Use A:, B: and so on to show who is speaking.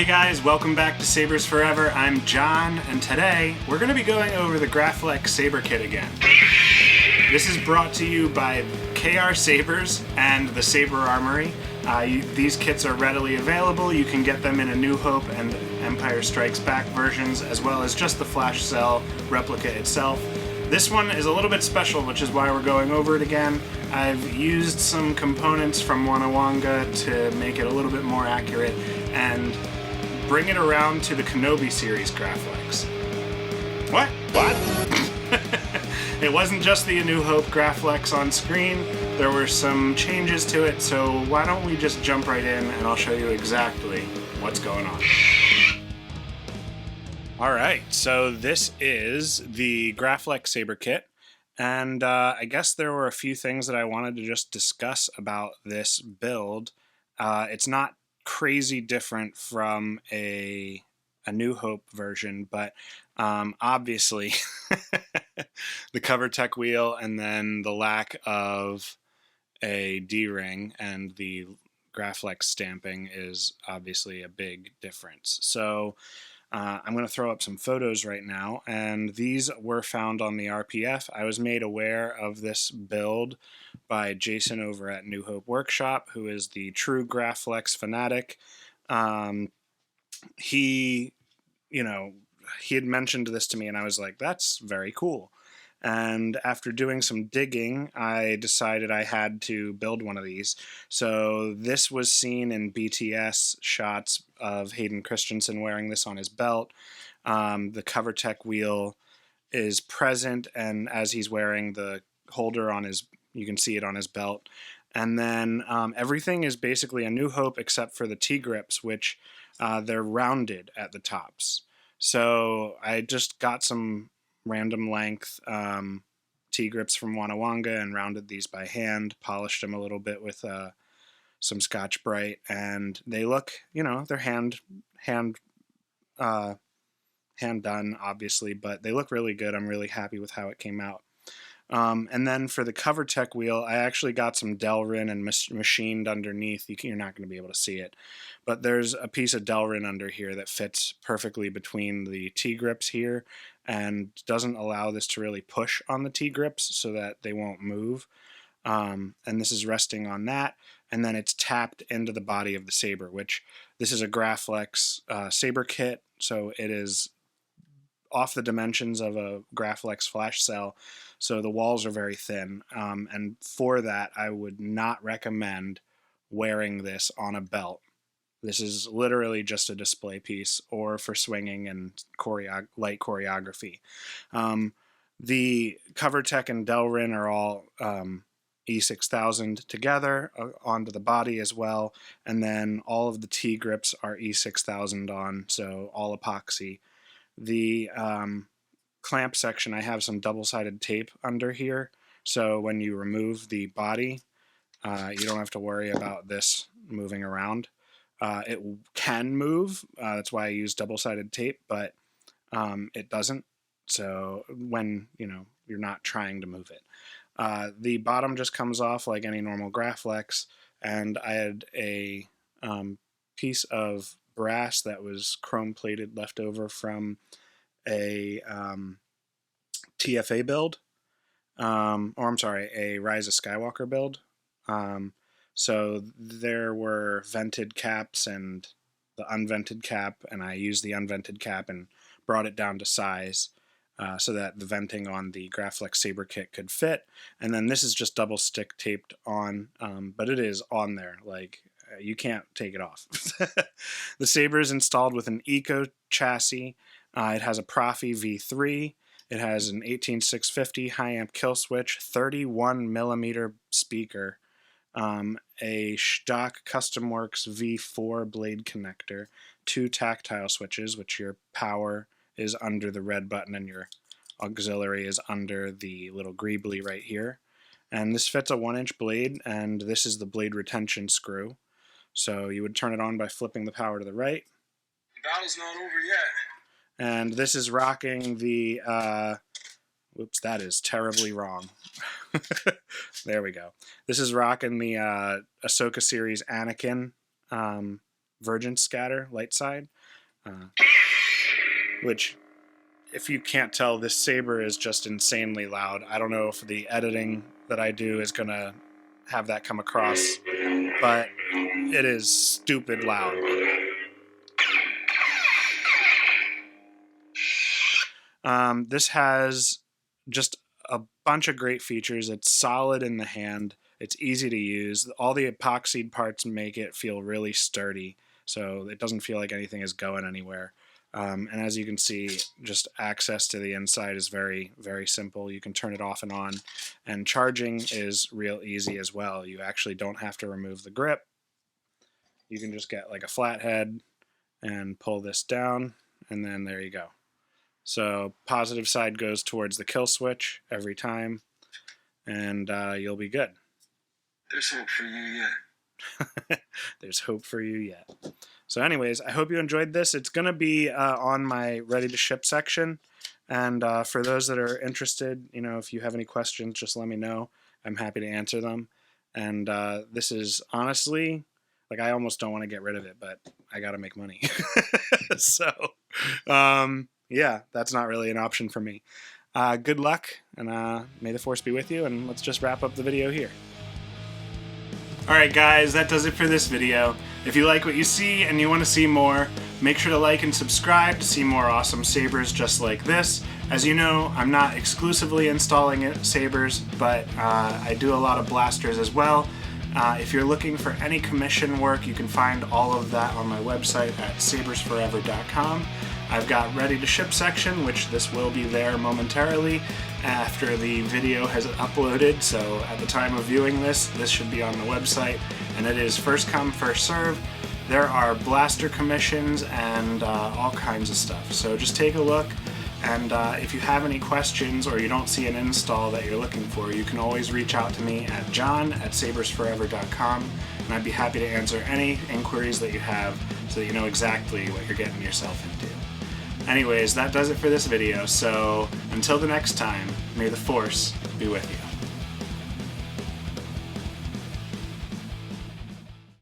A: Hey guys, welcome back to Sabers Forever. I'm John, and today we're going to be going over the Graflex Saber kit again. This is brought to you by KR Sabers and the Saber Armory. These kits are readily available. You can get them in A New Hope and Empire Strikes Back versions, as well as just the flash cell replica itself. This one is a little bit special, which is why we're going over it again. I've used some components from Wanawanga to make it a little bit more accurate and bring it around to the Kenobi series Graflex. What? It wasn't just the A New Hope Graflex on screen. There were some changes to it, so why don't we just jump right in and I'll show you exactly what's going on. Alright, so this is the Graflex Saber kit, and I guess there were a few things that I wanted to just discuss about this build. It's not crazy different from a New Hope version, but obviously the covertech wheel and then the lack of a D-ring and the Graflex stamping is obviously a big difference. So I'm going to throw up some photos right now, and these were found on the RPF. I was made aware of this build by Jason over at New Hope Workshop, who is the true Graflex fanatic. He had mentioned this to me, and I was like, that's very cool. And after doing some digging, I decided I had to build one of these. So this was seen in BTS shots of Hayden Christensen wearing this on his belt. The covertech wheel is present, and as he's wearing the holder on his, you can see it on his belt. And then everything is basically A New Hope except for the T-grips, which they're rounded at the tops. So I just got some random length T-grips from Wanawanga and rounded these by hand, polished them a little bit with some Scotch Brite, and they look, they're hand done, obviously, but they look really good. I'm really happy with how it came out. And then for the covertech wheel, I actually got some Delrin and machined underneath. You're not going to be able to see it, but there's a piece of Delrin under here that fits perfectly between the T-grips here and doesn't allow this to really push on the T-grips so that they won't move. And this is resting on that, and then it's tapped into the body of the saber, which this is a Graflex saber kit, so it is off the dimensions of a Graflex flash cell, so the walls are very thin, and for that I would not recommend wearing this on a belt. This is literally just a display piece or for swinging and light choreography. The covertech and Delrin are all E6000 together onto the body as well, and then all of the T-grips are E6000 on, so all epoxy. The clamp section, I have some double-sided tape under here, so when you remove the body, you don't have to worry about this moving around. It can move, that's why I use double-sided tape, but it doesn't, so when you're not trying to move it. The bottom just comes off like any normal Graflex, and I had a piece of brass that was chrome plated left over from a TFA build, or I'm sorry, a Rise of Skywalker build. So there were vented caps and the unvented cap, and I used the unvented cap and brought it down to size so that the venting on the Graflex Saber kit could fit. And then this is just double stick taped on, but it is on there, like you can't take it off. The Saber is installed with an Eco chassis. It has a Proffi V3. It has an 18650 high amp killswitch, 31mm speaker, a stock CustomWorks V4 blade connector, 2 tactile switches, which your power is under the red button and your auxiliary is under the little greebly right here. And this fits a 1-inch blade, and this is the blade retention screw. So you would turn it on by flipping the power to the right.
B: The battle's not over yet.
A: And this is rocking the, whoops, that is terribly wrong. There we go. This is rocking the Ahsoka series Anakin Virgin Scatter light side. which, if you can't tell, this saber is just insanely loud. I don't know if the editing that I do is going to have that come across, but it is stupid loud. This has just a bunch of great features. It's solid in the hand. It's easy to use. All the epoxied parts make it feel really sturdy, so it doesn't feel like anything is going anywhere. And as you can see, just access to the inside is very, very simple. You can turn it off and on, and charging is real easy as well. You actually don't have to remove the grip. You can just get like a flathead and pull this down, and then there you go. So positive side goes towards the kill switch every time, and you'll be good.
B: There's hope for you yet.
A: There's hope for you yet. So anyways, I hope you enjoyed this. It's going to be on my ready to ship section. And for those that are interested, you know, if you have any questions, just let me know. I'm happy to answer them. And this is honestly, like, I almost don't want to get rid of it, but I got to make money. So, yeah, that's not really an option for me. Good luck, and may the force be with you, and let's just wrap up the video here. Alright guys, that does it for this video. If you like what you see and you want to see more, make sure to like and subscribe to see more awesome sabers just like this. As you know, I'm not exclusively installing sabers, but I do a lot of blasters as well. If you're looking for any commission work, you can find all of that on my website at sabersforever.com. I've got ready to ship section, which this will be there momentarily after the video has uploaded, so at the time of viewing this, this should be on the website, and it is first come, first serve. There are blaster commissions and all kinds of stuff, so just take a look, and if you have any questions or you don't see an install that you're looking for, you can always reach out to me at john@sabersforever.com, and I'd be happy to answer any inquiries that you have so that you know exactly what you're getting yourself into. Anyways, that does it for this video, so until the next time, may the force be with you.